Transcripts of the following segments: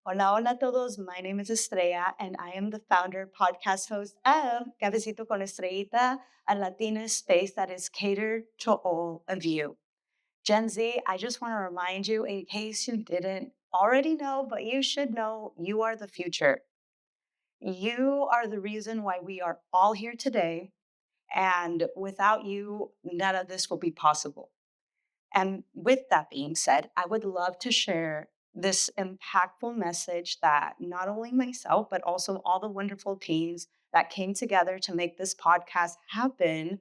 Hola, hola a todos. My name is Estrella, and I am the founder, podcast host of Cafecito con Estrellita, a Latina space that is catered to all of you. Gen Z, I just want to remind you, in case you didn't already know, but you should know, you are the future. You are the reason why we are all here today. And without you, none of this will be possible. And with that being said, I would love to share this impactful message that not only myself, but also all the wonderful teams that came together to make this podcast happen.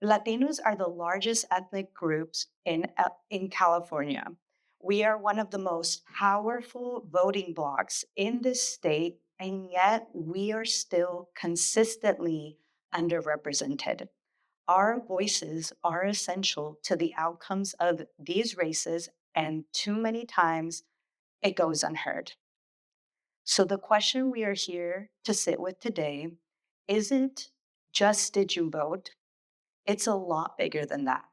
Latinos are the largest ethnic groups in California. We are one of the most powerful voting blocs in this state, and yet we are still consistently underrepresented. Our voices are essential to the outcomes of these races, and too many times it goes unheard. So, the question we are here to sit with today isn't just did you vote? It's a lot bigger than that.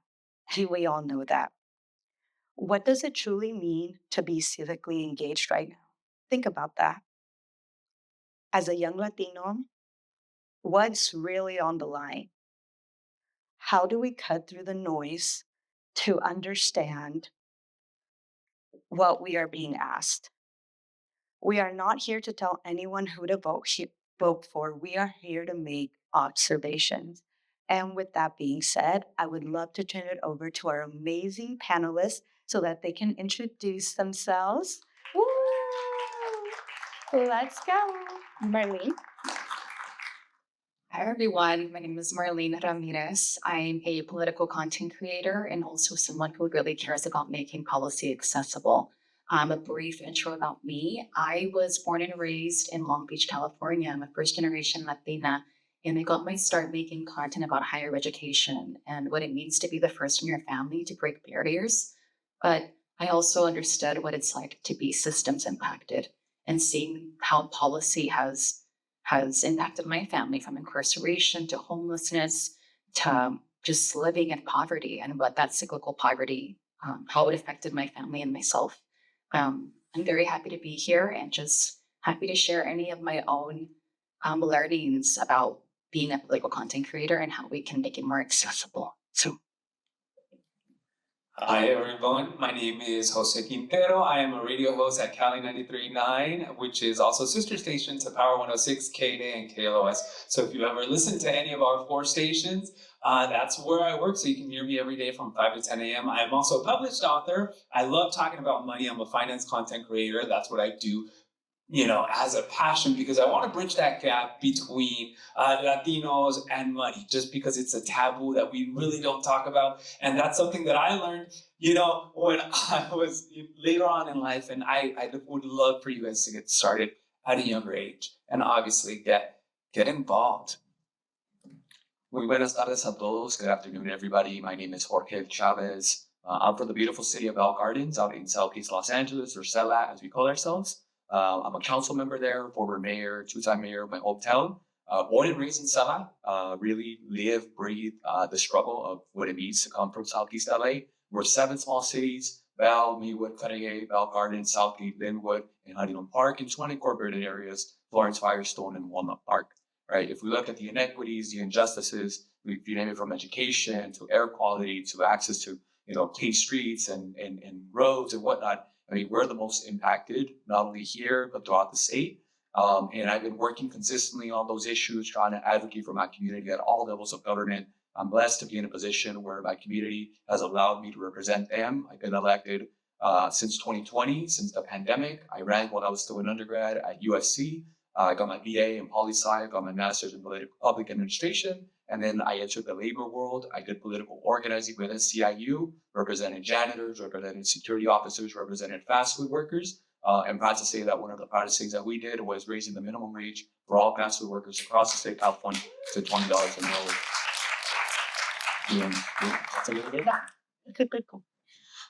And we all know that. What does it truly mean to be civically engaged right now? Think about that. As a young Latino, what's really on the line? How do we cut through the noise to understand what we are being asked? We are not here to tell anyone who to vote for. We are here to make observations. And with that being said, I would love to turn it over to our amazing panelists so that they can introduce themselves. Woo! Let's go. Marlene. Hi, everyone. My name is Marlene Ramirez. I'm a political content creator and also someone who really cares about making policy accessible. A brief intro about me. I was born and raised in Long Beach, California. I'm a first generation Latina, and I got my start making content about higher education and what it means to be the first in your family to break barriers. But I also understood what it's like to be systems impacted and seeing how policy has impacted my family from incarceration to homelessness to just living in poverty and what that cyclical poverty, how it affected my family and myself. I'm very happy to be here and just happy to share any of my own learnings about being a political content creator and how we can make it more accessible. So hi everyone, my name is Jose Quintero. I am a radio host at Cali 93.9, which is also sister station to Power 106, KDA, and KLOS. So if you ever listen to any of our four stations, that's where I work, so you can hear me every day from 5 to 10 a.m. I am also a published author. I love talking about money. I'm a finance content creator. That's what I do, as a passion, because I want to bridge that gap between Latinos and money, just because it's a taboo that we really don't talk about. And that's something that I learned, when I was later on in life. And I would love for you guys to get started at a younger age and obviously get involved. Muy buenas tardes a todos. Good afternoon, everybody. My name is Jorge Chavez. I'm from the beautiful city of Bell Gardens out in Southeast Los Angeles, or CELAT as we call ourselves. I'm a council member there, former mayor, two-time mayor of my hometown. Born and raised in CELAT, really live, breathe the struggle of what it means to come from Southeast LA. We're 7 small cities: Bell, Maywood, Cudahy, Bell Gardens, Southgate, Linwood, and Huntington Park, and 20 incorporated areas: Florence, Firestone, and Walnut Park. Right? If we look at the inequities, the injustices, you name it, from education to air quality to access to clean streets and roads and whatnot. I mean, we're the most impacted, not only here but throughout the state. And I've been working consistently on those issues, trying to advocate for my community at all levels of government. I'm blessed to be in a position where my community has allowed me to represent them. I've been elected since 2020, since the pandemic. I ran when I was still an undergrad at USC. I got my BA in poli-sci, got my master's in public administration, and then I entered the labor world. I did political organizing with SCIU, represented janitors, represented security officers, represented fast food workers. I'm proud to say that one of the proudest things that we did was raising the minimum wage for all fast food workers across the state of California to $20 an hour. that's a little bit of that.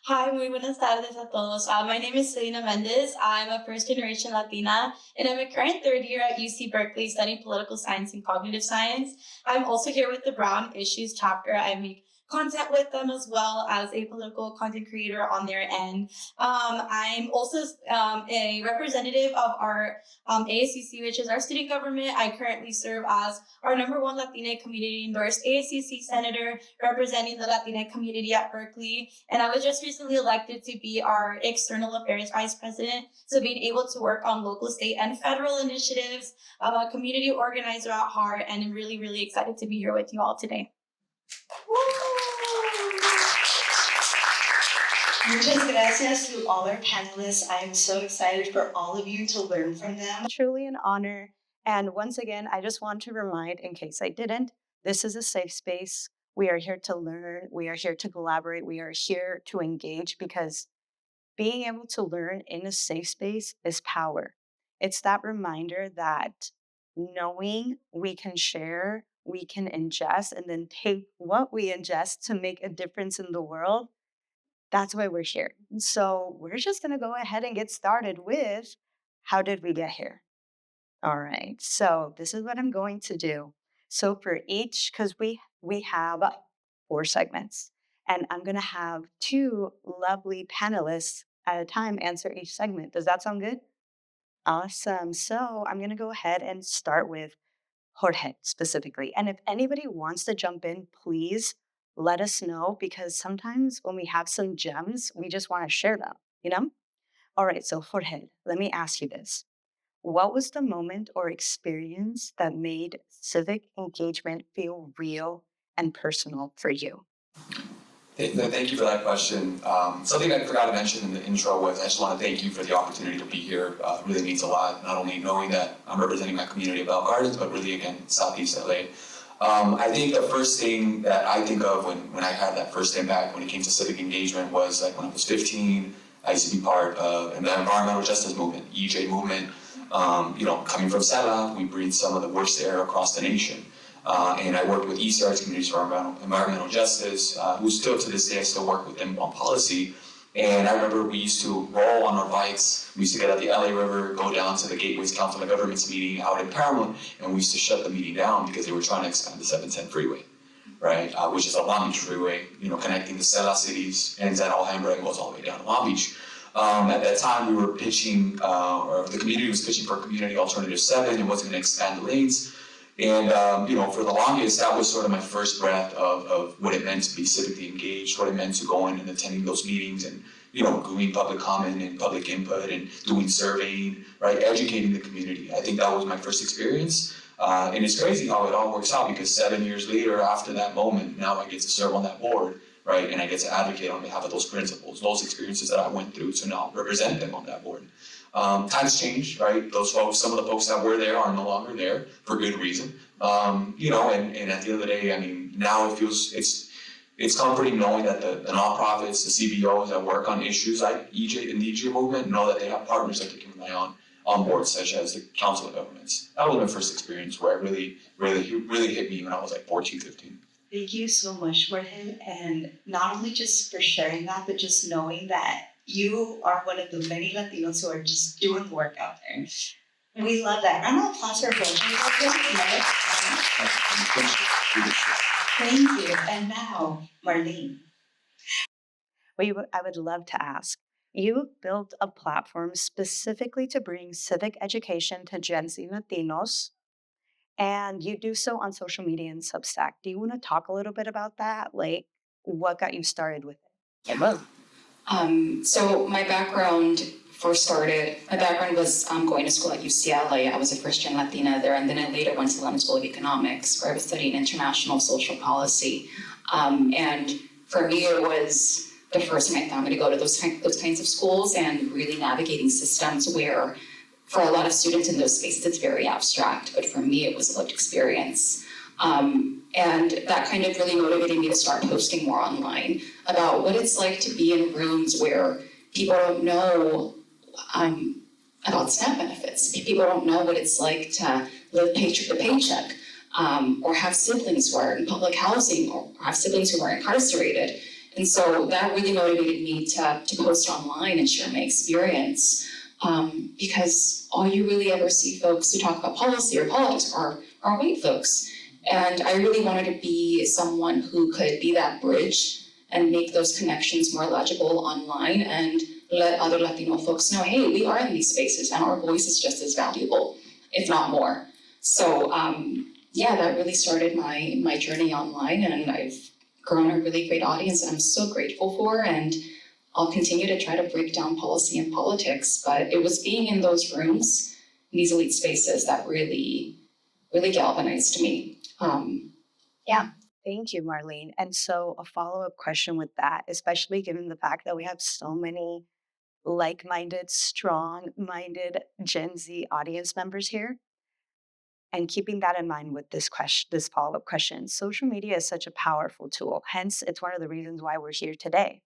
Hi, muy buenas tardes a todos. My name is Selena Mendez. I'm a first generation Latina, and I'm a current third year at UC Berkeley studying political science and cognitive science. I'm also here with the Brown Issues chapter. I make content with them as well as a political content creator on their end. I'm also a representative of our ASCC, which is our student government. I currently serve as our #1 Latina community endorsed ASCC senator representing the Latina community at Berkeley. And I was just recently elected to be our external affairs vice president. So being able to work on local, state, and federal initiatives. I'm a community organizer at heart, and I'm really, really excited to be here with you all today. Muchas gracias to all our panelists. I'm so excited for all of you to learn from them. Truly an honor. And once again, I just want to remind, in case I didn't, this is a safe space. We are here to learn. We are here to collaborate. We are here to engage, because being able to learn in a safe space is power. It's that reminder that knowing we can share, we can ingest, and then take what we ingest to make a difference in the world. That's why we're here. So we're just going to go ahead and get started with, how did we get here? All right. So this is what I'm going to do. So for each, because we have 4 segments, and I'm going to have 2 lovely panelists at a time answer each segment. Does that sound good? Awesome. So I'm going to go ahead and start with Jorge specifically. And if anybody wants to jump in, please let us know, because sometimes when we have some gems, we just want to share them, you know? All right. So Jorge, let me ask you this. What was the moment or experience that made civic engagement feel real and personal for you? Thank you for that question. Something I forgot to mention in the intro was I just want to thank you for the opportunity to be here. It really means a lot, not only knowing that I'm representing my community of Bell Gardens, but really, again, Southeast LA. I think the first thing that I think of when I had that first impact when it came to civic engagement was like when I was 15, I used to be part of the environmental justice movement, EJ movement. Coming from Sela, we breathe some of the worst air across the nation. And I worked with ECR's Communities for Environmental Justice, who still to this day I still work with them on policy. And I remember we used to roll on our bikes. We used to get at the LA River, go down to the Gateways Council of Governments meeting out in Paramount, and we used to shut the meeting down because they were trying to expand the 710 freeway, right? Which is a Long Beach freeway, connecting the Sela cities, ends at Alhambra and goes all the way down to Long Beach. At that time, we were pitching, or the community was pitching for Community Alternative 7. It wasn't going to expand the lanes. And, for the longest, that was sort of my first breath of what it meant to be civically engaged, what it meant to go in and attending those meetings and, doing public comment and public input and doing surveying, right, educating the community. I think that was my first experience. And it's crazy how it all works out, because 7 years later, after that moment, now I get to serve on that board, right, and I get to advocate on behalf of those principles, those experiences that I went through to now represent them on that board. Times change, right? Those folks, some of the folks that were there are no longer there for good reason. And at the end of the day, I mean, now it feels, it's comforting knowing that the nonprofits, the CBOs that work on issues like EJ and the EJ movement know that they have partners that they can rely on boards, such as the Council of Governments. That was my first experience where it really hit me when I was like 14, 15. Thank you so much for him, and not only just for sharing that, but just knowing that you are one of the many Latinos who are just doing work out there. We love that. Round of applause for Thank you. And now, Marlene. I would love to ask, you built a platform specifically to bring civic education to Gen Z Latinos, and you do so on social media and Substack. Do you want to talk a little bit about that? Like, what got you started with it? So my background was going to school at UCLA. I was a first-gen Latina there, and then I later went to the London School of Economics, where I was studying international social policy. And for me, it was the first time I found to go to those kinds of schools and really navigating systems where, for a lot of students in those spaces, it's very abstract, but for me, it was a lived experience. And that kind of really motivated me to start posting more online about what it's like to be in rooms where people don't know about SNAP benefits. People don't know what it's like to live paycheck to paycheck, or have siblings who are in public housing, or have siblings who are incarcerated. And so that really motivated me to post online and share my experience, because all you really ever see folks who talk about policy or politics are white folks. And I really wanted to be someone who could be that bridge and make those connections more legible online and let other Latino folks know, hey, we are in these spaces and our voice is just as valuable, if not more. So yeah, that really started my journey online, and I've grown a really great audience that I'm so grateful for, and I'll continue to try to break down policy and politics. But it was being in those rooms, in these elite spaces, that really galvanized me. Thank you, Marlene. And so, a follow up question with that, especially given the fact that we have so many like minded, strong minded Gen Z audience members here. And keeping that in mind with this follow up question, social media is such a powerful tool. Hence, it's one of the reasons why we're here today.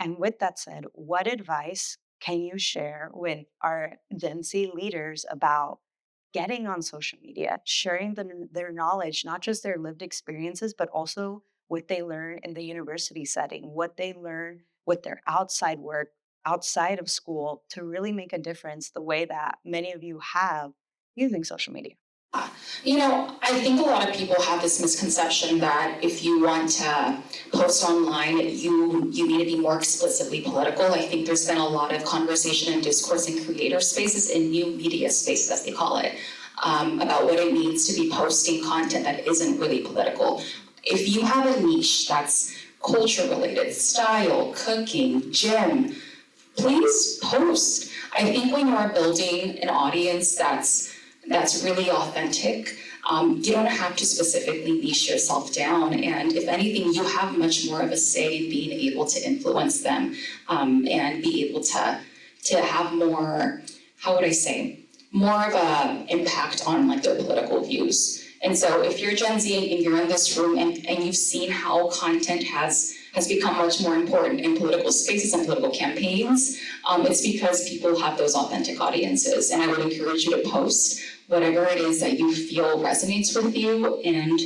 And with that said, what advice can you share with our Gen Z leaders about getting on social media, sharing their knowledge, not just their lived experiences, but also what they learn in the university setting, what they learn with their outside work, outside of school, to really make a difference the way that many of you have using social media? You know, I think a lot of people have this misconception that if you want to post online, you need to be more explicitly political. I think there's been a lot of conversation and discourse in creator spaces, in new media spaces, as they call it, about what it means to be posting content that isn't really political. If you have a niche that's culture related, style, cooking, gym, please post. I think when you're building an audience that's really authentic, you don't have to specifically niche yourself down. And if anything, you have much more of a say in being able to influence them, and be able to have more, how would I say, more of an impact on like their political views. And so if you're Gen Z and you're in this room and you've seen how content has become much more important in political spaces and political campaigns, it's because people have those authentic audiences. And I would encourage you to post whatever it is that you feel resonates with you, and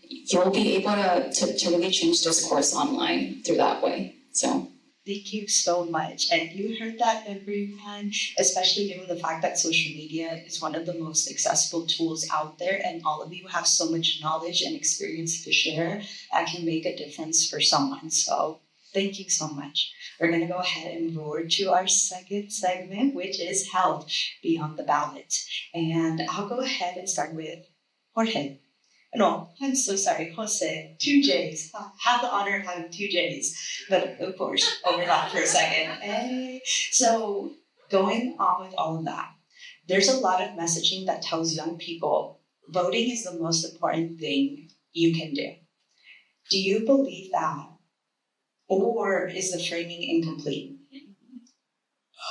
you'll be able to really change discourse online through that way. So Thank you so much. And you heard that, everyone, especially given the fact that social media is one of the most accessible tools out there, and all of you have so much knowledge and experience to share that can make a difference for someone. So thank you so much. We're going to go ahead and roar to our second segment, which is Health Beyond the Ballot. And I'll go ahead and start with Jorge. No, I'm so sorry, Jose. Two J's. I have the honor of having two J's, but of course, overlap for a second. Hey. So, going on with all of that, there's a lot of messaging that tells young people voting is the most important thing you can do. Do you believe that? Or is the framing incomplete?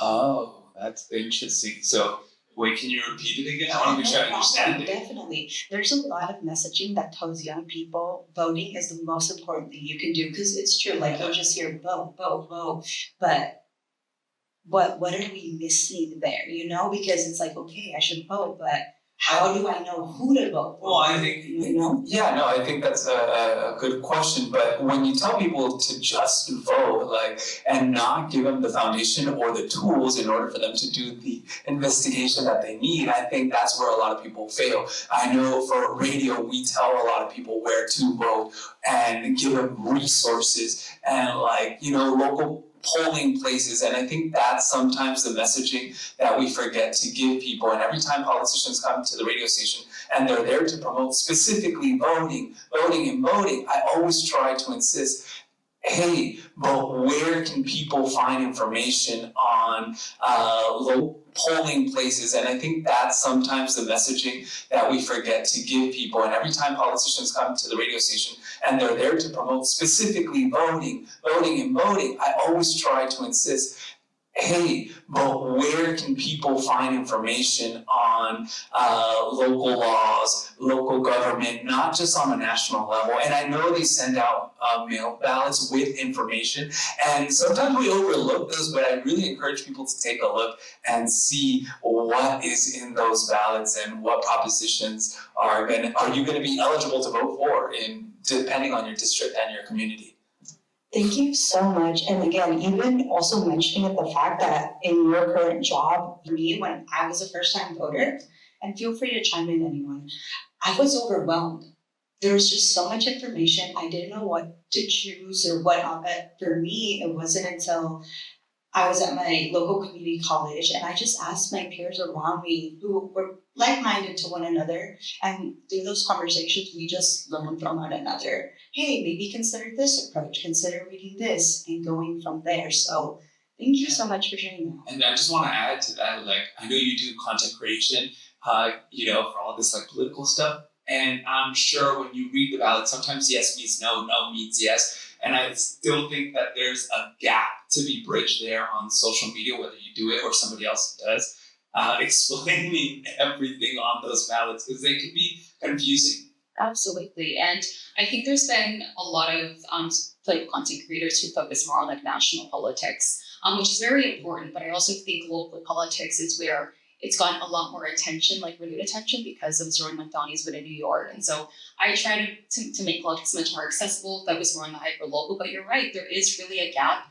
Oh, that's interesting. So, wait, can you repeat it again? I want to make sure I understand it. Definitely. There's a lot of messaging that tells young people voting is the most important thing you can do, because it's true. Like, you'll just hear vote, vote, vote. But what are we missing there? You know, because it's like, okay, I should vote, but how do I know who to vote for? Well, I think, I think that's a good question. But when you tell people to just vote, and not give them the foundation or the tools in order for them to do the investigation that they need, I think that's where a lot of people fail. I know for radio, we tell a lot of people where to vote and give them resources and local polling places, and I think that's sometimes the messaging that we forget to give people. And every time politicians come to the radio station and they're there to promote specifically voting, I always try to insist, hey, but where can people find information on local polling places? And I think that's sometimes the messaging that we forget to give people. And every time politicians come to the radio station and they're there to promote specifically voting, I always try to insist, hey, but where can people find information on local laws, local government, not just on a national level? And I know they send out mail ballots with information, and sometimes we overlook those, but I really encourage people to take a look and see what is in those ballots and what propositions are you going to be eligible to vote for, depending on your district and your community. Thank you so much. And again, even also mentioning the fact that in your current job, me, when I was a first-time voter, and feel free to chime in, anyone, I was overwhelmed there was just so much information. I didn't know what to choose or what not. But for me, it wasn't until I was at my local community college and I just asked my peers around me who were like-minded to one another. And through those conversations, we just learned from one another. Hey, maybe consider this approach, consider reading this and going from there. So thank you so much for sharing that. And I just want to add to that, like, I know you do content creation, for all this like political stuff. And I'm sure when you read the ballot, sometimes yes means no, no means yes. And I still think that there's a gap to be bridged there on social media, whether you do it or somebody else does, explaining everything on those ballots, because they can be confusing. Absolutely. And I think there's been a lot of political content creators who focus more on like national politics, which is very important. But I also think local politics is where it's gotten a lot more attention, like renewed attention, because of Zoe Montani's win in New York. And so I try to make politics much more accessible, focus more on the hyper local. But you're right, there is really a gap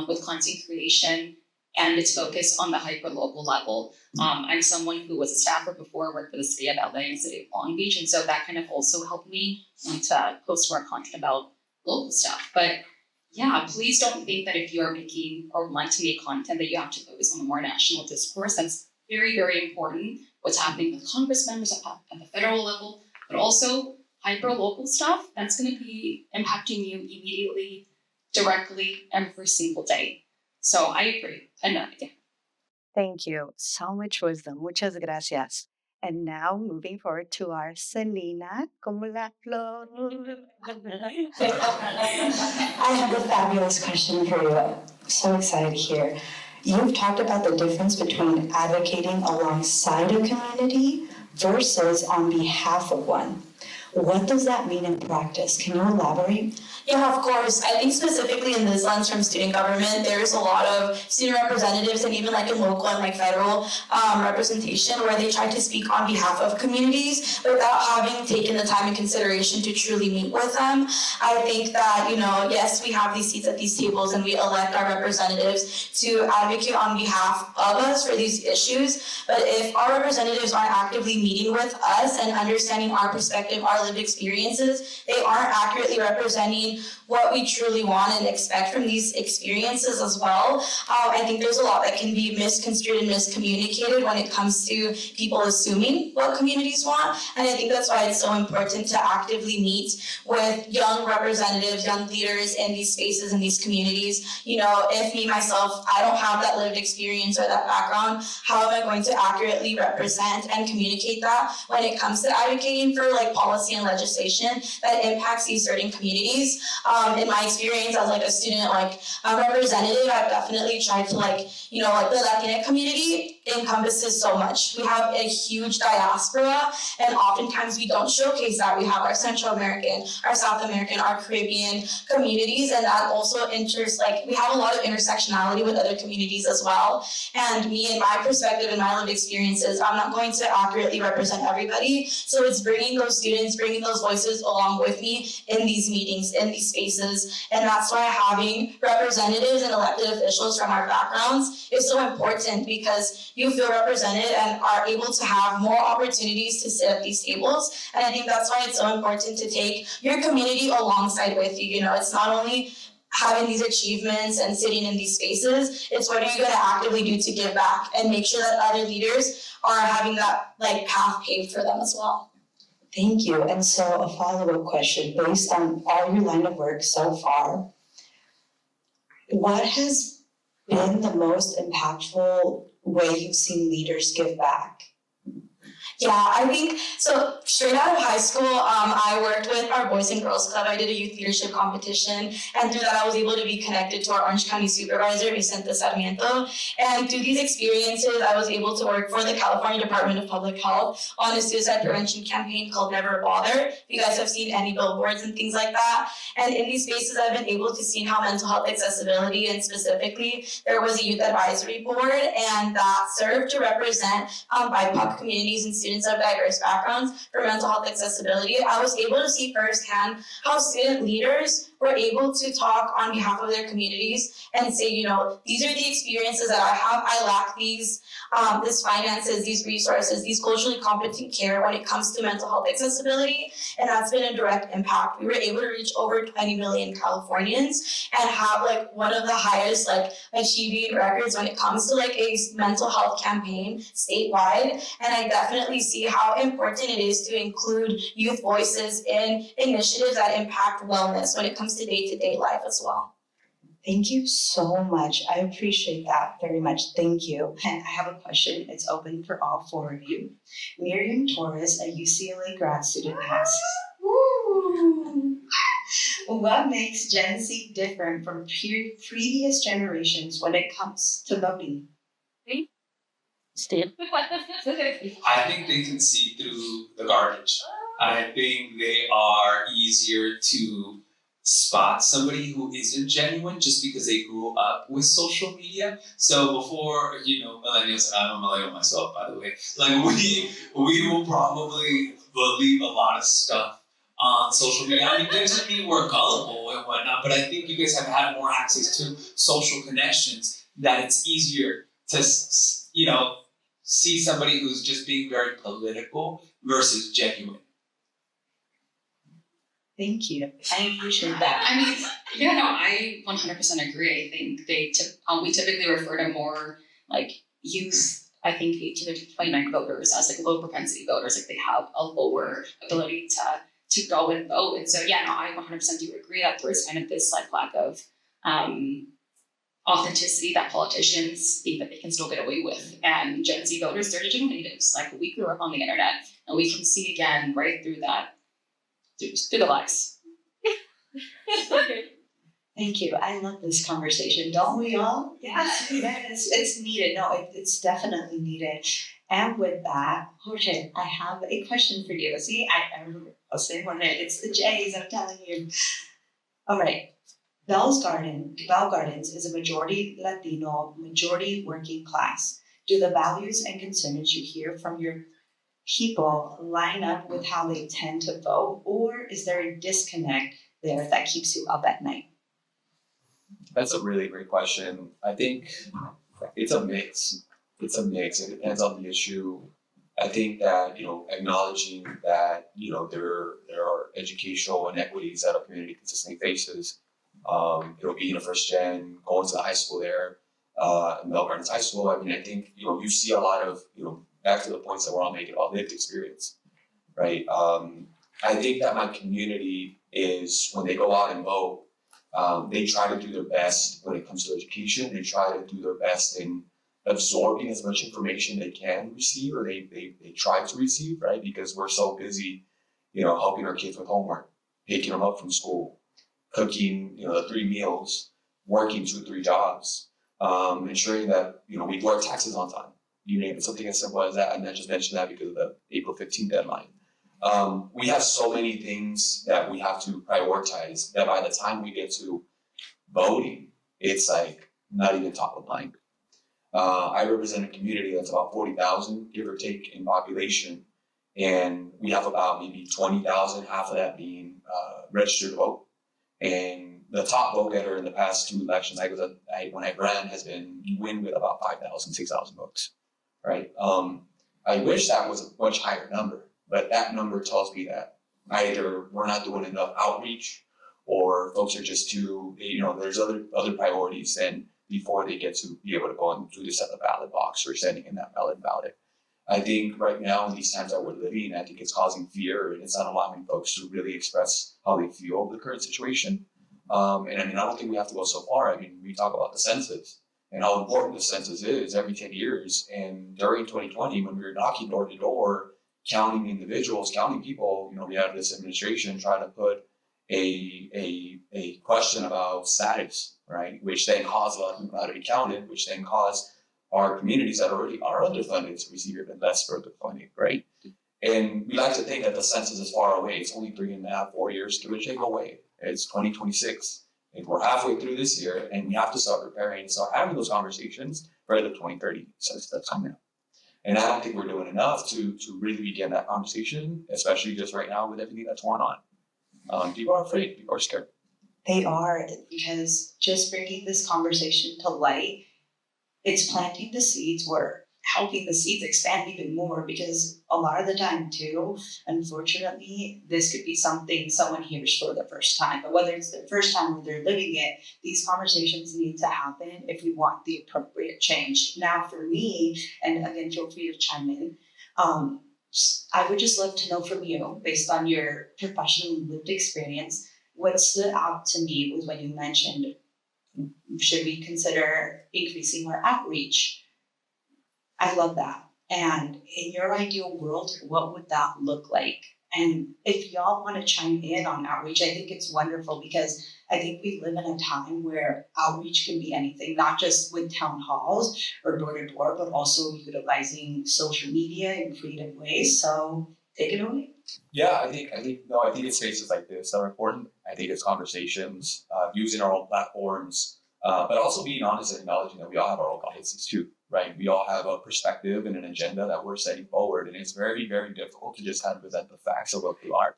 with content creation and its focus on the hyper local level. I'm someone who was a staffer before, worked for the city of LA and city of Long Beach. And so that kind of also helped me to post more content about local stuff. But yeah, please don't think that if you are making or want to make content that you have to focus on the more national discourse. That's very, very important. What's happening with Congress members at the federal level, but also hyper local stuff that's going to be impacting you immediately, directly, every single day. So I agree. Yeah. Thank you. So much wisdom. Muchas gracias. And now moving forward to our Selena, como la flor. I have a fabulous question for you. I'm so excited to hear. You've talked about the difference between advocating alongside a community versus on behalf of one. What does that mean in practice? Can you elaborate? Yeah, of course. I think specifically in this lens from student government, there's a lot of student representatives and even like in local and like federal representation where they try to speak on behalf of communities without having taken the time and consideration to truly meet with them. I think that, yes, we have these seats at these tables and we elect our representatives to advocate on behalf of us for these issues. But if our representatives aren't actively meeting with us and understanding our perspective, our lived experiences, they aren't accurately representing what we truly want and expect from these experiences as well. I think there's a lot that can be misconstrued and miscommunicated when it comes to people assuming what communities want. And I think that's why it's so important to actively meet with young representatives, young leaders in these spaces, in these communities. If me, myself, I don't have that lived experience or that background, how am I going to accurately represent and communicate that when it comes to advocating for like policy and legislation that impacts these certain communities? In my experience as like a student, like a representative, I've definitely tried to the Latina community encompasses so much. We have a huge diaspora and oftentimes we don't showcase that. We have our Central American, our South American, our Caribbean communities, and that also we have a lot of intersectionality with other communities as well. And me, in my perspective and my lived experiences, I'm not going to accurately represent everybody. So it's bringing those students, bringing those voices along with me in these meetings, in these spaces. And that's why having representatives and elected officials from our backgrounds is so important, because you feel represented and are able to have more opportunities to sit at these tables. And I think that's why it's so important to take your community alongside with you. It's not only having these achievements and sitting in these spaces, it's what are you going to actively do to give back and make sure that other leaders are having that path paved for them as well. Thank you. And so a follow-up question, based on all your line of work so far, what has been the most impactful way you've seen leaders give back? Yeah, I think, so straight out of high school, I worked with our Boys and Girls Club. I did a youth leadership competition, and through that I was able to be connected to our Orange County supervisor, Vicente Sarmiento. And through these experiences, I was able to work for the California Department of Public Health on a suicide prevention campaign called Never Bother. You guys have seen any billboards and things like that. And in these spaces, I've been able to see how mental health accessibility, and specifically, there was a youth advisory board, and that served to represent BIPOC communities and students students of diverse backgrounds for mental health accessibility, I was able to see firsthand how student leaders were able to talk on behalf of their communities and say, these are the experiences that I have. I lack these finances, these resources, these culturally competent care when it comes to mental health accessibility. And that's been a direct impact. We were able to reach over 20 million Californians and have one of the highest achieving records when it comes to a mental health campaign statewide. And I definitely see how important it is to include youth voices in initiatives that impact wellness when it comes to day-to-day life as well. Thank you so much. I appreciate that very much. Thank you. And I have a question. It's open for all four of you. Miriam Torres, a UCLA grad student, asks, what makes Gen Z different from previous generations when it comes to voting? Steve? I think they can see through the garbage. I think they are easier to spot somebody who isn't genuine just because they grew up with social media. So before, millennials, and I'm a millennial myself, by the way, we will probably believe a lot of stuff on social media. I mean, it doesn't mean we're gullible and whatnot, but I think you guys have had more access to social connections that it's easier to, see somebody who's just being very political versus genuine. Thank you. I appreciate that. I mean, I 100% agree. I think we typically refer to more youth, I think 18 to 29 voters as low propensity voters. They have a lower ability to go and vote. And so, I 100% do agree that there's kind of this lack of authenticity that politicians think that they can still get away with. And Gen Z voters, they're digital natives. We grew up on the internet, and we can see again right through that, through the likes. Thank you. I love this conversation. Don't we all? Yes. It's needed. No, it's definitely needed. And with that, Jorge, I have a question for you. See, I remember. I'll say one minute. It's the J's, I'm telling you. All right. Bell Gardens is a majority Latino, majority working class. Do the values and concerns you hear from your people line up with how they tend to vote, or is there a disconnect there that keeps you up at night? That's a really great question. I think it's a mix. It depends on the issue. I think that, acknowledging that, there are educational inequities that our community consistently faces. Being a first gen, going to the high school there, Bell Gardens High School. I mean, I think, you see a lot of, back to the points that we're all making about lived experience, right? I think that my community is, when they go out and vote, they try to do their best when it comes to education. They try to do their best in absorbing as much information they can receive, or they try to receive, right? Because we're so busy, helping our kids with homework, picking them up from school, cooking, the 3 meals, working 2 or 3 jobs, ensuring that, we do our taxes on time. You name it, something as simple as that. And I just mentioned that because of the April 15th deadline. We have so many things that we have to prioritize that by the time we get to voting, it's not even top of mind. I represent a community that's about 40,000, give or take, in population. And we have about maybe 20,000, half of that being registered to vote. And the top vote getter in the past 2 elections, when I ran, has been you win with about 5,000, 6,000 votes, right? I wish that was a much higher number, but that number tells me that either we're not doing enough outreach, or folks are just too, there's other priorities than before they get to be able to go and do this at the ballot box or sending in that ballot. I think right now, in these times that we're living, I think it's causing fear, and it's not allowing folks to really express how they feel of the current situation. And I don't think we have to go so far. We talk about the census and how important the census is every 10 years. And during 2020, when we were knocking door to door, counting individuals, counting people, we had this administration trying to put a question about status, right? Which then caused a lot of people not to be counted, which then caused our communities that already are underfunded to receive even less further funding, right? And we like to think that the census is far away. It's only 3.5, 4 years, give or take away. It's 2026. And we're halfway through this year, and we have to start preparing and start having those conversations for the 2030 census that's coming up. And I don't think we're doing enough to really begin that conversation, especially just right now with everything that's going on. People are afraid, people are scared. They are, because just bringing this conversation to light, it's planting the seeds. We're helping the seeds expand even more, because a lot of the time too, unfortunately, this could be something someone hears for the first time. But whether it's their first time or they're living it, these conversations need to happen if we want the appropriate change. Now for me, and again, feel free to chime in, I would just love to know from you, based on your professional lived experience, what stood out to me was when you mentioned, should we consider increasing our outreach? I love that. And in your ideal world, what would that look like? And if y'all want to chime in on outreach, I think it's wonderful, because I think we live in a time where outreach can be anything, not just with town halls or door to door, but also utilizing social media in creative ways. So take it away. Yeah, I think it's spaces like this that are important. I think it's conversations, using our own platforms, but also being honest and acknowledging that we all have our own biases too, right? We all have a perspective and an agenda that we're setting forward, and it's very, very difficult to just kind of present the facts of what they are.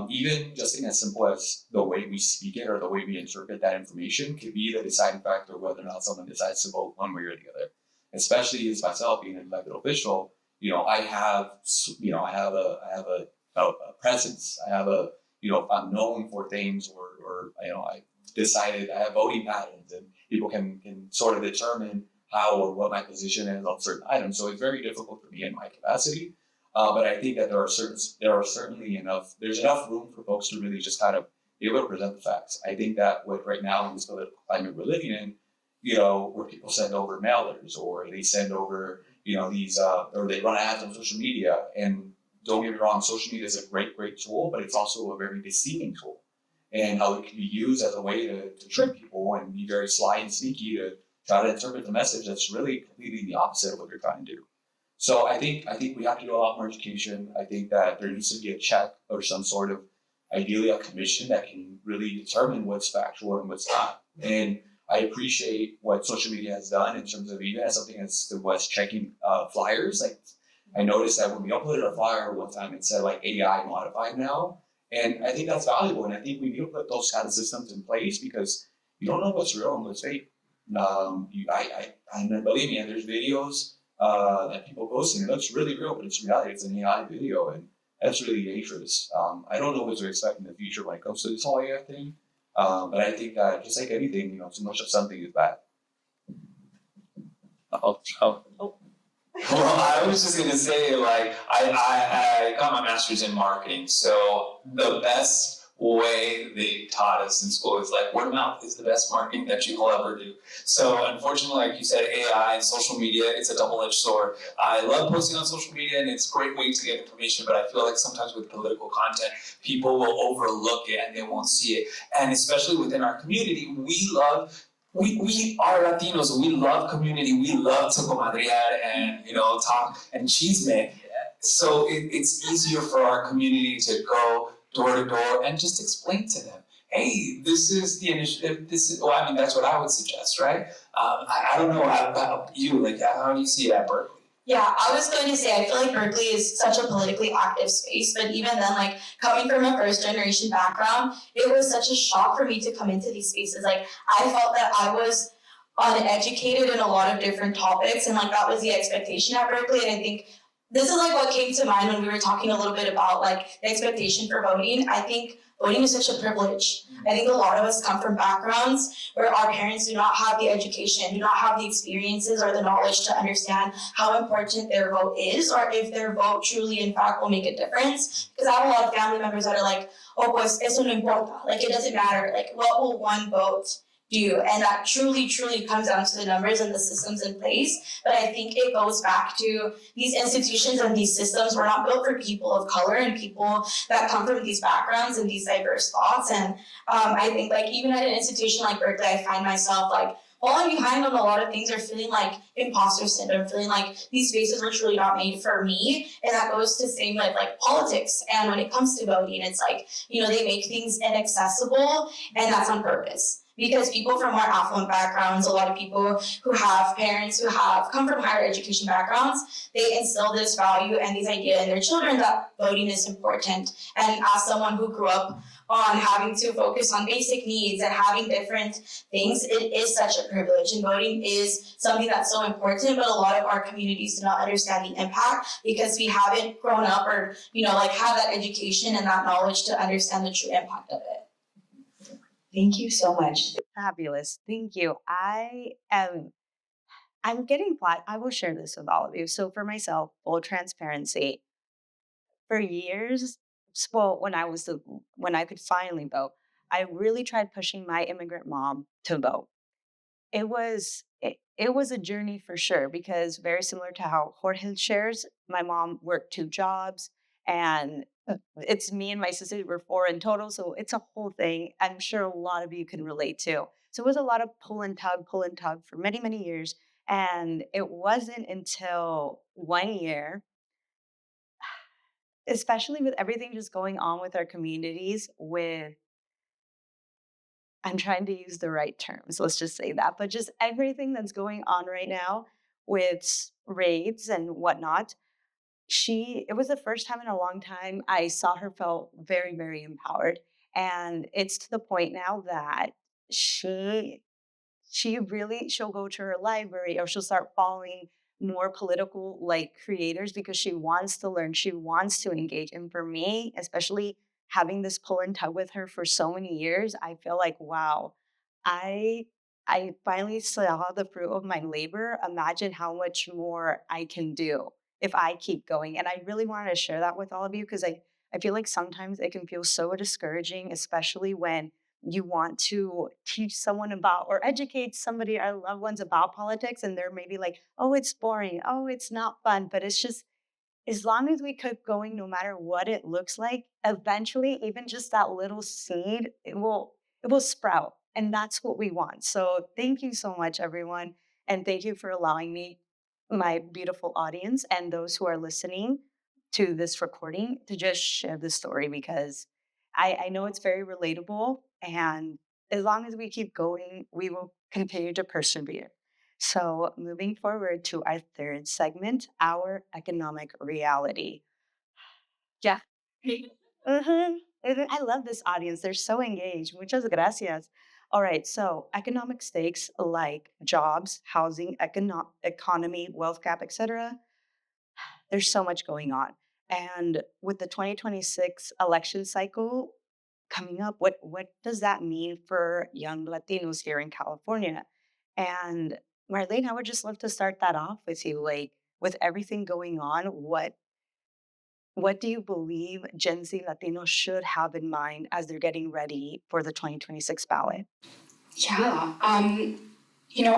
Even just something as simple as the way we speak it or the way we interpret that information could be the deciding factor whether or not someone decides to vote one way or the other. Especially as myself being an elected official, I have a presence. I have I'm known for things, or I decided I have voting patterns, and people can sort of determine how or what my position is on certain items. So it's very difficult for me in my capacity. But I think that there's enough room for folks to really just kind of be able to present the facts. I think that right now in this political climate we're living in, where people send over mailers, or they send over, these, or they run ads on social media. And don't get me wrong, social media is a great, great tool, but it's also a very deceiving tool. And how it can be used as a way to trick people and be very sly and sneaky to try to interpret the message that's really completely the opposite of what you're trying to do. So I think we have to do a lot more education. I think that there needs to be a check or some sort of, ideally a commission that can really determine what's factual and what's not. And I appreciate what social media has done in terms of even as something as was checking flyers. Like, I noticed that when we uploaded a flyer one time, it said like AI modified now. And I think that's valuable. And I think we need to put those kind of systems in place, because you don't know what's real and what's fake. And believe me, and there's videos that people post, and it looks really real, but it's reality. It's an AI video, and that's really dangerous. I don't know what to expect in the future when it comes to this whole AI thing. But I think that just like anything, too much of something is bad. Well, I was just gonna say, like, I got my master's in marketing, so the best way they taught us in school is like word of mouth is the best marketing that you will ever do. So unfortunately, like you said, AI and social media, it's a double-edged sword. I love posting on social media, and it's a great way to get information, but I feel like sometimes with political content, people will overlook it and they won't see it. And especially within our community, we are Latinos, we love community, we love to comadrear and talk and chisme. So it's easier for our community to go door to door and just explain to them, hey, this is the initiative, that's what I would suggest, right? I don't know about you, like how do you see it at Berkeley? Yeah, I was going to say, I feel like Berkeley is such a politically active space, but even then, like, coming from a first generation background, it was such a shock for me to come into these spaces. Like, I felt that I was uneducated in a lot of different topics, and like that was the expectation at Berkeley. And I think this is like what came to mind when we were talking a little bit about like the expectation for voting. I think voting is such a privilege. I think a lot of us come from backgrounds where our parents do not have the education, do not have the experiences or the knowledge to understand how important their vote is, or if their vote truly in fact will make a difference. Because I have a lot of family members that are like, oh pues eso no importa, like it doesn't matter, like what will one vote do? And that truly comes down to the numbers and the systems in place. But I think it goes back to these institutions and these systems were not built for people of color and people that come from these backgrounds and these diverse thoughts. And I think like even at an institution like Berkeley, I find myself like falling behind on a lot of things, or feeling like imposter syndrome, feeling like these spaces were truly not made for me. And that goes to same with like politics. And when it comes to voting, it's like, they make things inaccessible, and that's on purpose. because people from more affluent backgrounds, a lot of people who have parents who have come from higher education backgrounds, they instill this value and this idea in their children that voting is important. And as someone who grew up on having to focus on basic needs and having different things, it is such a privilege. And voting is something that's so important, but a lot of our communities do not understand the impact because we haven't grown up or, have that education and that knowledge to understand the true impact of it. Thank you so much. Fabulous. Thank you. I'm getting flat. I will share this with all of you. So for myself, full transparency, for years, well, when I could finally vote, I really tried pushing my immigrant mom to vote. It was a journey for sure, because very similar to how Jorge shares, my mom worked 2 jobs, and it's me and my sister, we're 4 in total, so it's a whole thing. I'm sure a lot of you can relate to. So it was a lot of pull and tug for many, many years. And it wasn't until one year, especially with everything just going on with our communities, with, I'm trying to use the right terms, let's just say that, but just everything that's going on right now with raids and whatnot, it was the first time in a long time I saw her felt very, very empowered. And it's to the point now that she she'll go to her library, or she'll start following more political like creators, because she wants to learn, she wants to engage. And for me, especially having this pull and tug with her for so many years, I feel like, wow, i I finally saw the fruit of my labor. Imagine how much more I can do if I keep going. And I really wanted to share that with all of you, because I feel like sometimes it can feel so discouraging, especially when you want to teach someone about or educate somebody, our loved ones, about politics, and they're maybe like, oh, it's boring, oh, it's not fun. But it's just, as long as we keep going, no matter what it looks like, eventually, even just that little seed, it will sprout. And that's what we want. So thank you so much, everyone. And thank you for allowing me, my beautiful audience, and those who are listening to this recording, to just share the story, because I know it's very relatable. And as long as we keep going, we will continue to persevere. So, moving forward to our third segment, our economic reality. Yeah. I love this audience. They're so engaged. Muchas gracias. All right. So, economic stakes like jobs, housing, economy, wealth gap, etc. There's so much going on. And with the 2026 election cycle coming up, what does that mean for young Latinos here in California? And Marlene, I would just love to start that off with you. Like, with everything going on, what do you believe Gen Z Latinos should have in mind as they're getting ready for the 2026 ballot? Yeah.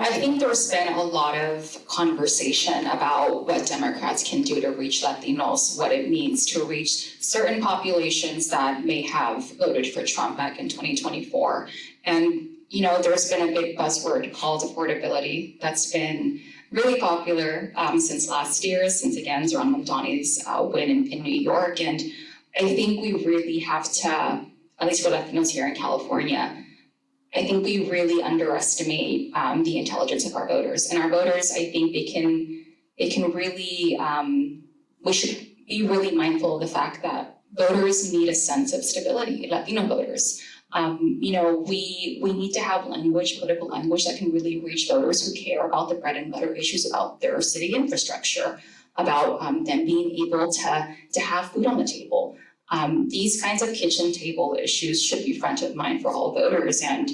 I think there's been a lot of conversation about what Democrats can do to reach Latinos, what it means to reach certain populations that may have voted for Trump back in 2024. And, there's been a big buzzword called affordability that's been really popular since last year, since again, Zoran Mamdani's win in New York. And I think we really have to, at least for Latinos here in California, I think we really underestimate the intelligence of our voters. And our voters, I think they can really, we should be really mindful of the fact that voters need a sense of stability, Latino voters. We need to have political language that can really reach voters who care about the bread and butter issues, about their city infrastructure, about them being able to have food on the table. These kinds of kitchen table issues should be front of mind for all voters. And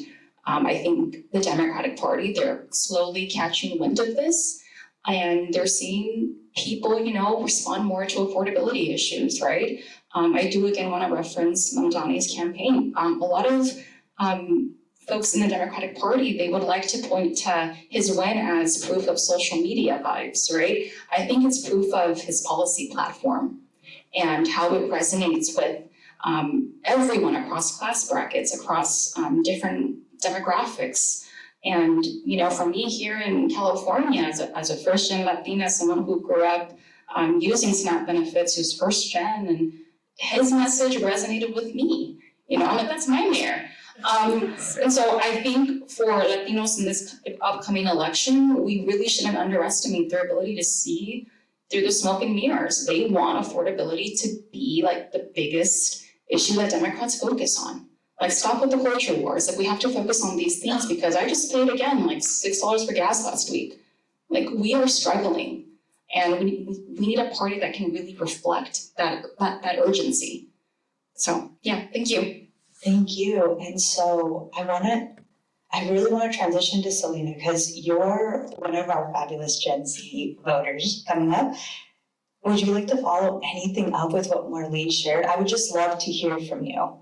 I think the Democratic Party, they're slowly catching wind of this, and they're seeing people, respond more to affordability issues, right? I do again want to reference Mamdani's campaign. A lot of folks in the Democratic Party, they would like to point to his win as proof of social media vibes, right? I think it's proof of his policy platform and how it resonates with everyone across class brackets, across different demographics. And, for me here in California, as a first-gen Latina, someone who grew up using SNAP benefits, who's first-gen, and his message resonated with me. I'm like, that's my mayor. And so I think for Latinos in this upcoming election, we really shouldn't underestimate their ability to see through the smoke and mirrors. They want affordability to be like the biggest issue that Democrats focus on. Like, stop with the culture wars. Like, we have to focus on these things, because I just paid again like $6 for gas last week. Like, we are struggling, and we need a party that can really reflect that urgency. So yeah, thank you. Thank you. And so I really want to transition to Selena, because you're one of our fabulous Gen Z voters coming up. Would you like to follow anything up with what Marlene shared? I would just love to hear from you.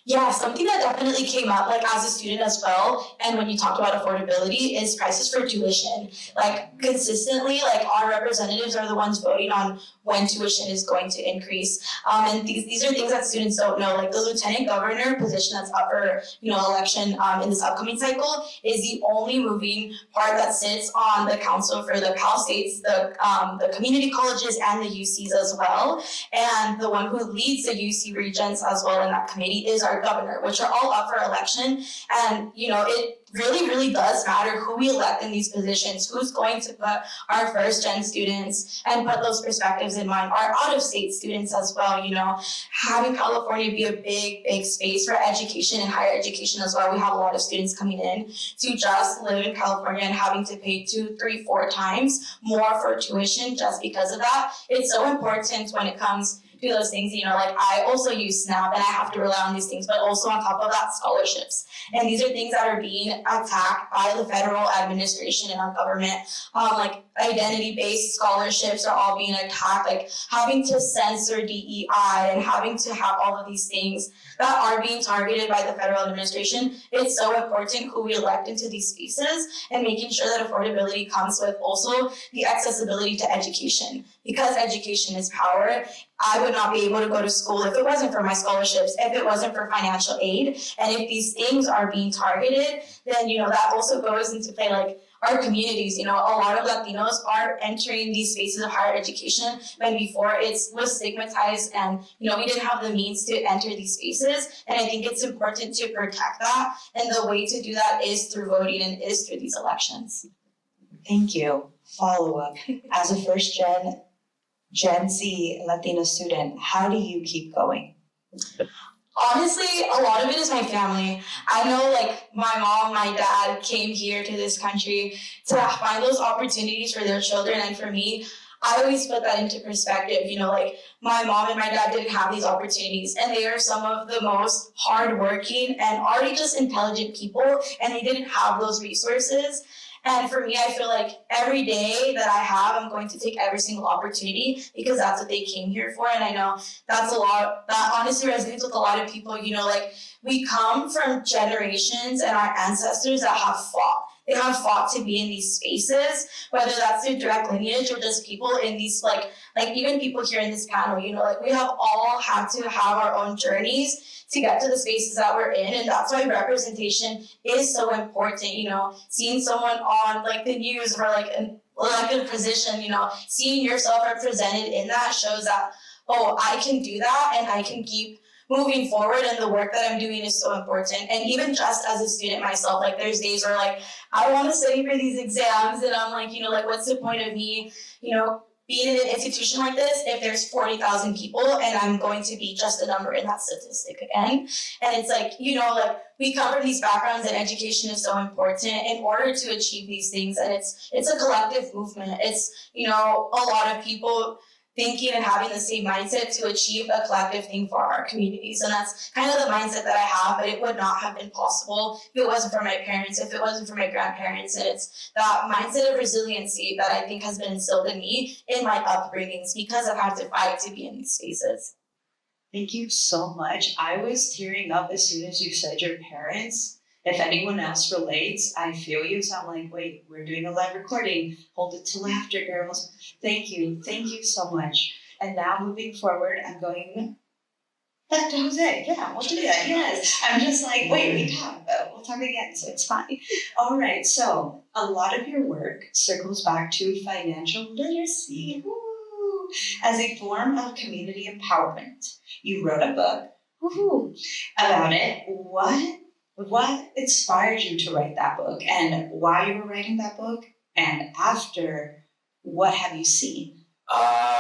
Yeah, something that definitely came up, like as a student as well, and when you talked about affordability, is prices for tuition. Like consistently, like our representatives are the ones voting on when tuition is going to increase. And these are things that students don't know. Like the lieutenant governor position that's up for election in this upcoming cycle is the only moving part that sits on the council for the Cal States, the community colleges, and the UCs as well. And the one who leads the UC regents as well in that committee is our governor, which are all up for election. And it really does matter who we elect in these positions, who's going to put our first gen students and put those perspectives in mind, our out of state students as well. Having California be a big space for education and higher education as well. We have a lot of students coming in to just live in California and having to pay 2, 3, 4 times more for tuition just because of that. It's so important when it comes to those things, like I also use SNAP and I have to rely on these things, but also on top of that, scholarships. And these are things that are being attacked by the federal administration and our government. Like identity-based scholarships are all being attacked, like having to censor DEI and having to have all of these things that are being targeted by the federal administration. It's so important who we elect into these spaces and making sure that affordability comes with also the accessibility to education, because education is power. I would not be able to go to school if it wasn't for my scholarships, if it wasn't for financial aid. And if these things are being targeted, then, that also goes into play, like our communities. A lot of Latinos are entering these spaces of higher education when before it was stigmatized and, we didn't have the means to enter these spaces. And I think it's important to protect that. And the way to do that is through voting and is through these elections. Thank you. Follow up. As a first Gen Z Latino student, how do you keep going? Honestly, a lot of it is my family. I know, like, my mom, my dad came here to this country to find those opportunities for their children. And for me, I always put that into perspective. Like, my mom and my dad didn't have these opportunities, and they are some of the most hardworking and already just intelligent people, and they didn't have those resources. And for me, I feel like every day that I have, I'm going to take every single opportunity because that's what they came here for. And I know that's a lot, that honestly resonates with a lot of people. Like we come from generations and our ancestors that have fought. They have fought to be in these spaces, whether that's through direct lineage or just people in these, like even people here in this panel, like we have all had to have our own journeys to get to the spaces that we're in. And that's why representation is so important. Seeing someone on like the news or like an elected position, seeing yourself represented in that shows that, oh, I can do that and I can keep moving forward, and the work that I'm doing is so important. And even just as a student myself, like there's days where like I want to study for these exams and I'm like, like what's the point of me, being in an institution like this if there's 40,000 people and I'm going to be just a number in that statistic again. And it's like, like we come from these backgrounds and education is so important in order to achieve these things. And it's a collective movement. It's, a lot of people thinking and having the same mindset to achieve a collective thing for our communities. And that's kind of the mindset that I have, but it would not have been possible if it wasn't for my parents, if it wasn't for my grandparents. And it's that mindset of resiliency that I think has been instilled in me in my upbringings because I've had to fight to be in these spaces. Thank you so much. I was tearing up as soon as you said your parents. If anyone else relates, I feel you. So I'm like, wait, we're doing a live recording. Hold it till after, girls. Thank you. Thank you so much. And now moving forward, I'm going back to Jose. Yeah, we'll do that. Yes. I'm just like, wait, we talk. We'll talk again, so it's fine. All right. So a lot of your work circles back to financial literacy. Woo, as a form of community empowerment. You wrote a book about it. What What inspired you to write that book, and why you were writing that book? And after, what have you seen?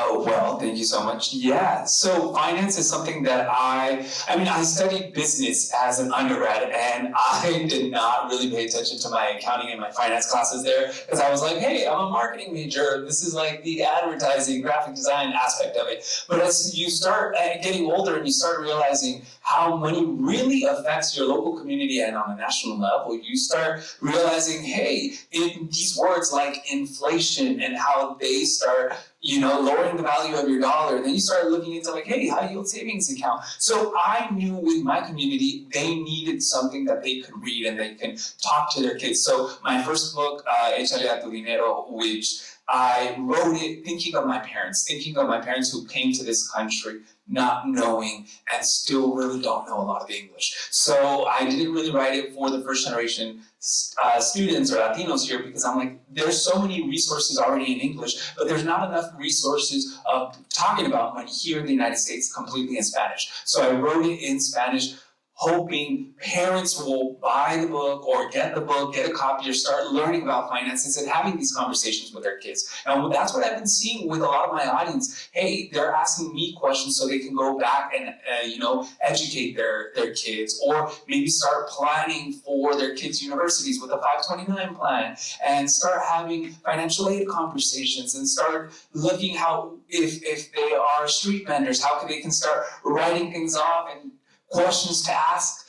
Well, thank you so much. Yeah, so finance is something that I studied business as an undergrad, and I did not really pay attention to my accounting and my finance classes there, because I was like, hey, I'm a marketing major. This is like the advertising, graphic design aspect of it. But as you start getting older and you start realizing how money really affects your local community and on a national level, you start realizing, hey, in these words like inflation and how they start lowering the value of your dollar. Then you start looking into like, hey, high yield savings account. So I knew with my community, they needed something that they could read and they can talk to their kids. So my first book, Estrellita Dinero, which I wrote it thinking of my parents who came to this country not knowing and still really don't know a lot of English. So I didn't really write it for the first generation students or Latinos here, because I'm like, there's so many resources already in English, but there's not enough resources of talking about money here in the United States completely in Spanish. So I wrote it in Spanish, hoping parents will buy the book or get the book, get a copy, or start learning about finances and having these conversations with their kids. And that's what I've been seeing with a lot of my audience. Hey, they're asking me questions so they can go back and educate their kids, or maybe start planning for their kids' universities with a 529 plan, and start having financial aid conversations, and start looking how if they are street vendors, how they can start writing things off and questions to ask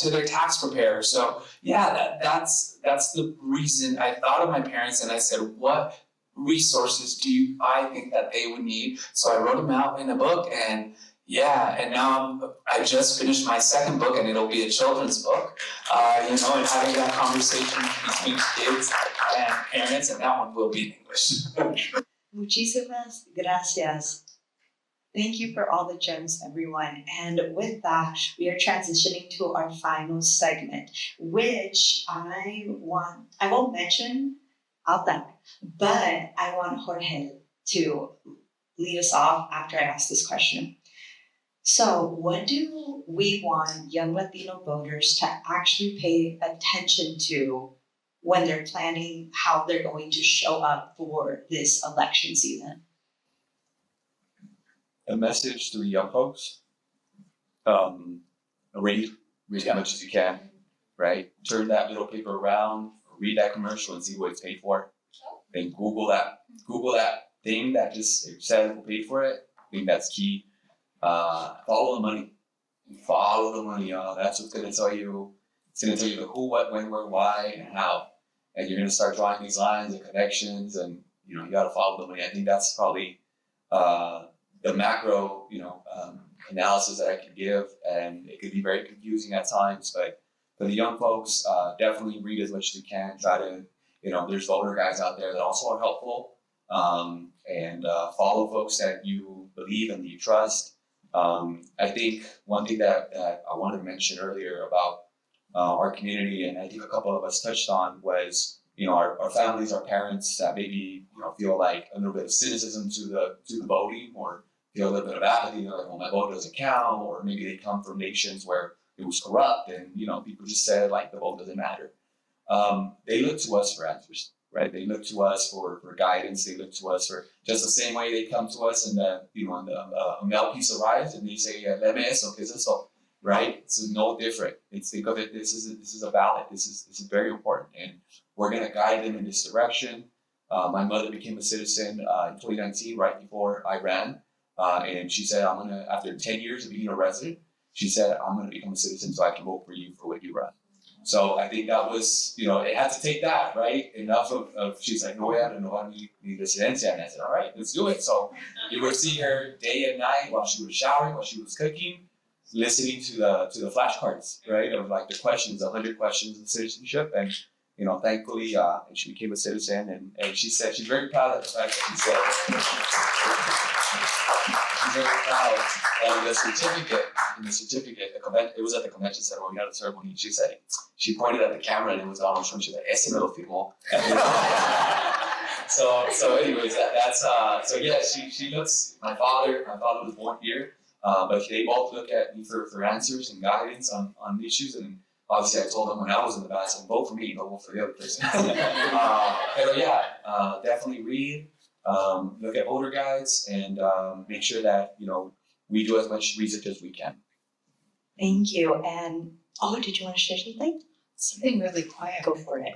to their tax preparer. So yeah, that's the reason I thought of my parents, and I said, what resources I think that they would need? So I wrote them out in a book, and yeah, and now I just finished my second book, and it'll be a children's book, and having that conversation between kids and parents, and that one will be in English. Muchísimas gracias. Thank you for all the gems, everyone. And with that, we are transitioning to our final segment, which I won't mention out loud, but I want Jorge to lead us off after I ask this question. So, what do we want young Latino voters to actually pay attention to when they're planning how they're going to show up for this election season? A message to the young folks: read as much as you can, right? Turn that little paper around, read that commercial, and see what it's paid for. Then Google that thing that just says who paid for it. I think that's key. Follow the money. That's what's gonna tell you. It's gonna tell you the who, what, when, where, why, and how. And you're gonna start drawing these lines and connections, and you gotta follow the money. I think that's probably the macro, analysis that I could give, and it could be very confusing at times. But for the young folks, definitely read as much as you can. Try to, there's voter guides out there that also are helpful, and follow folks that you believe and you trust. I think one thing that I wanted to mention earlier about our community, and I think a couple of us touched on, was our families, our parents that maybe feel like a little bit of cynicism to the voting, or feel a little bit of apathy, like, well, my vote doesn't count, or maybe they come from nations where it was corrupt and people just said like the vote doesn't matter. They look to us for answers, right? They look to us for guidance. They look to us for just the same way they come to us and a mail piece arrives and they say, "Leme eso, ¿qué es eso?" Right? It's no different. Think of it. This is a ballot. This is very important, and we're gonna guide them in this direction. My mother became a citizen in 2019, right before I ran. And she said, I'm gonna, after 10 years of being a resident, she said, I'm gonna become a citizen so I can vote for you for what you run. So I think that was, it had to take that, right? Enough of she's like, no, I don't know, mi residencia. And I said, all right, let's do it. So you would see her day and night while she was showering, while she was cooking, listening to the flashcards, right? Of like the questions, 100 questions of citizenship. And, thankfully, she became a citizen. And she said, she's very proud of the fact that she said, she's very proud of the certificate. It was at the convention center where we had a ceremony. She pointed at the camera and it was Donald Trump. She was like, "Ese me lo firmó." So anyways, so yeah, she looks. My father was born here, but they both look at me for answers and guidance on issues, and Obviously, I told them when I was in the bathroom, vote for me, don't vote for the other person. Definitely read, look at voter guides, and make sure that, we do as much research as we can. Thank you. And did you want to share something? Something really quiet. Go for it.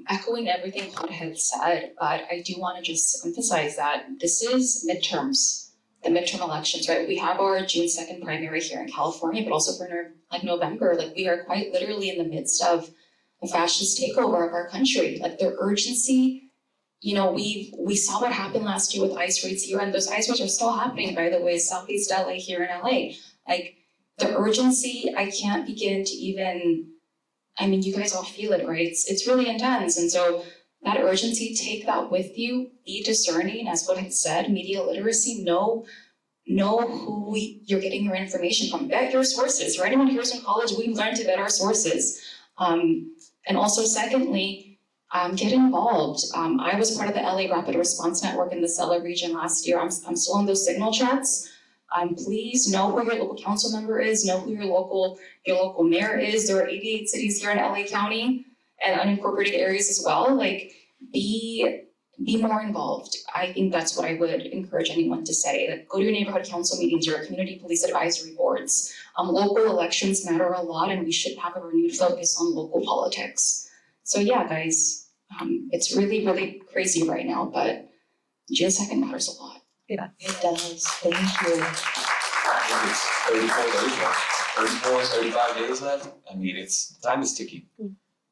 Echoing everything Todd had said, but I do want to just emphasize that this is midterms, the midterm elections, right? We have our June 2nd primary here in California, but also for November, we are quite literally in the midst of a fascist takeover of our country. The urgency, we saw what happened last year with ICE raids here, and those ICE raids are still happening, by the way, Southeast LA here in LA. The urgency, I can't begin to even, you guys all feel it, right? It's really intense. And so that urgency, take that with you, be discerning, as what I said, media literacy, know who you're getting your information from. Vet your sources. For anyone who's in college, we learned to vet our sources. And also secondly, get involved. I was part of the LA Rapid Response Network in the Cella region last year. I'm still on those signal chats. Please know who your local council member is, know who your local mayor is. There are 88 cities here in LA County and unincorporated areas as well. Be more involved. I think that's what I would encourage anyone to say. Go to your neighborhood council meetings, your community police advisory boards. Local elections matter a lot, and we should have a renewed focus on local politics. So yeah, guys, it's really, really crazy right now, but June 2nd matters a lot. Yeah, it does. Thank you. It's 34 days left. 34, 35 days left. Time is ticking.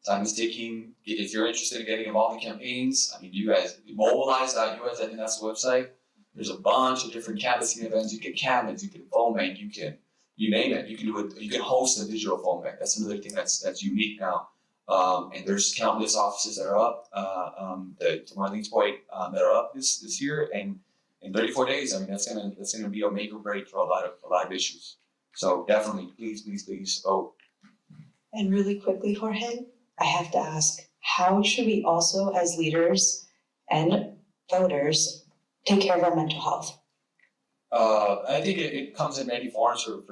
Time is ticking. If you're interested in getting involved in campaigns, you guys, mobilize.us, I think that's the website. There's a bunch of different canvassing events. You can canvass, you can phone bank, you name it. You can host a digital phone bank. That's another thing that's unique now. And there's countless offices that are up, to Marlene's point, that are up this year. And in 34 days, that's gonna be a make or break for a lot of issues. So definitely, please vote. And really quickly, Jorge, I have to ask, how should we also, as leaders and voters, take care of our mental health? I think it comes in many forms for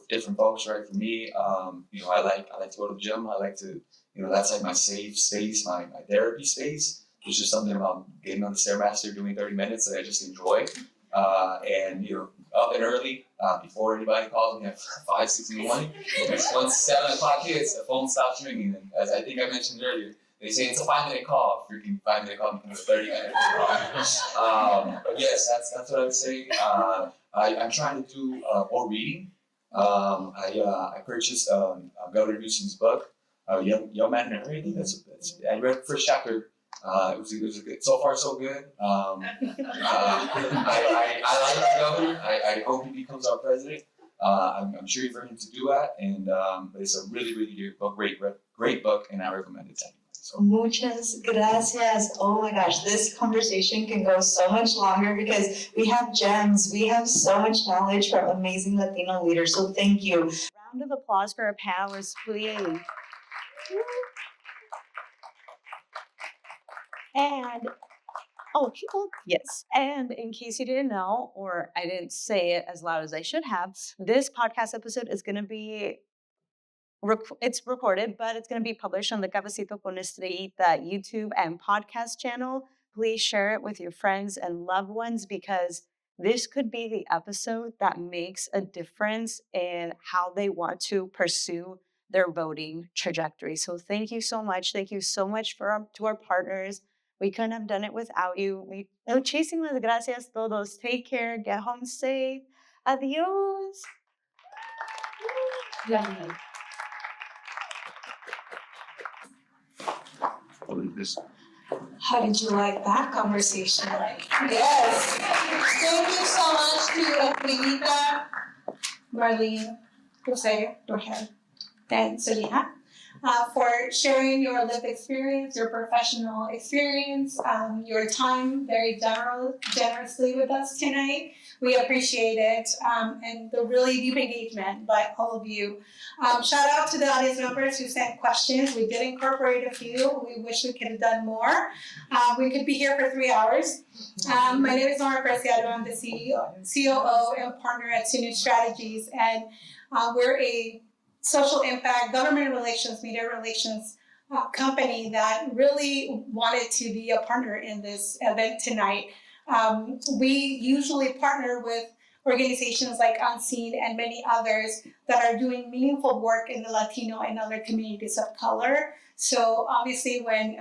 different folks, right? For me, I like to go to the gym. I like to, that's my safe space, my therapy space. There's just something about getting on the Stairmaster, doing 30 minutes that I just enjoy. And up and early, before anybody calls me at 5, 6 in the morning. Once 7 o'clock hits, the phone stops ringing. And as I think I mentioned earlier, they say it's a 5-minute call. Freaking 5-minute call becomes a 30-minute call. But yes, that's what I would say. I'm trying to do more reading. I purchased Governor Newsom's book, Young Man and Harry. I read the first chapter. It was good. So far, so good. I like the governor. I hope he becomes our president. I'm cheering for him to do that. And but it's a really, really great book, and I recommend it to anyone. So. Muchas gracias. Oh my gosh, this conversation can go so much longer because we have gems. We have so much knowledge from amazing Latino leaders. So thank you. Round of applause for our panelists, please. And yes. And in case you didn't know, or I didn't say it as loud as I should have, this podcast episode is going to be it's recorded, but it's going to be published on the Cafecito con Estrellita YouTube and podcast channel. Please share it with your friends and loved ones because this could be the episode that makes a difference in how they want to pursue their voting trajectory. So thank you so much. Thank you so much to our partners. We couldn't have done it without you. Muchísimas gracias todos. Take care. Get home safe. Adios. Yeah. How did you like that conversation? Yes. Thank you so much to Estrellita, Marlene, Jose, Jorge, and Selena for sharing your lived experience, your professional experience, your time very generously with us tonight. We appreciate it and the really deep engagement by all of you. Shout out to the audience members who sent questions. We did incorporate a few. We wish we could have done more. We could be here for 3 hours. My name is Nora Preciado. I'm the COO and partner at Sinu Strategies, and we're a social impact, government relations, media relations company that really wanted to be a partner in this event tonight. We usually partner with organizations like Unseen and many others that are doing meaningful work in the Latino and other communities of color. So obviously when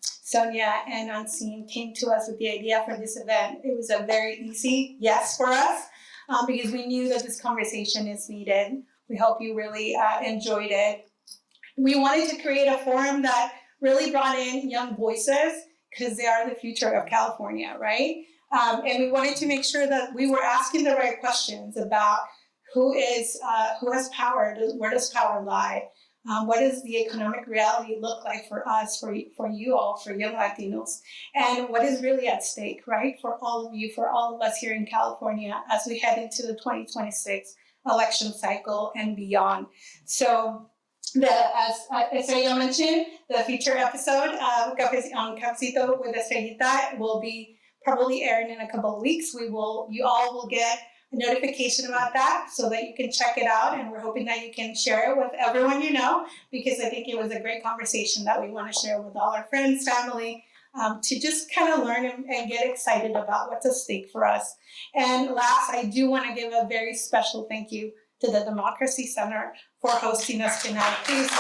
Sonia and Unseen came to us with the idea for this event, it was a very easy yes for us because we knew that this conversation is needed. We hope you really enjoyed it. We wanted to create a forum that really brought in young voices because they are the future of California, right? And we wanted to make sure that we were asking the right questions about who has power, where does power lie, what does the economic reality look like for us, for you all, for young Latinos, and what is really at stake, right, for all of you, for all of us here in California as we head into the 2026 election cycle and beyond. So as Estrella mentioned, the feature episode on Cafecito with Estrellita will be probably airing in a couple of weeks. You all will get a notification about that so that you can check it out, and we're hoping that you can share it with everyone you know, because I think it was a great conversation that we want to share with all our friends, family, to just kind of learn and get excited about what's at stake for us. And last, I do want to give a very special thank you to the Democracy Center for hosting us tonight. Please.